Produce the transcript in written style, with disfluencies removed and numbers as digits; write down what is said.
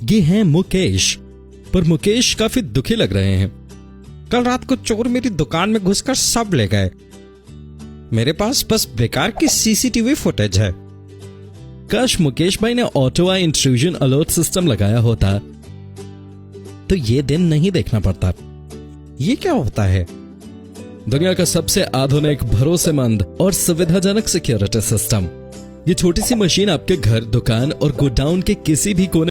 ये हैं मुकेश। पर मुकेश काफी दुखी लग रहे हैं। कल रात को चोर मेरी दुकान में घुसकर सब ले गए। मेरे पास बस बेकार की सीसीटीवी फुटेज है। काश मुकेश भाई ने auto I intrusion alert system लगाया होता तो ये दिन नहीं देखना पड़ता। ये क्या होता है? दुनिया का सबसे आधुनिक, भरोसेमंद और सुविधाजनक सिक्योरिटी सिस्टम। ये छोटी सी मशीन आपके घर, दुकान और गोडाउन के किसी भी कोने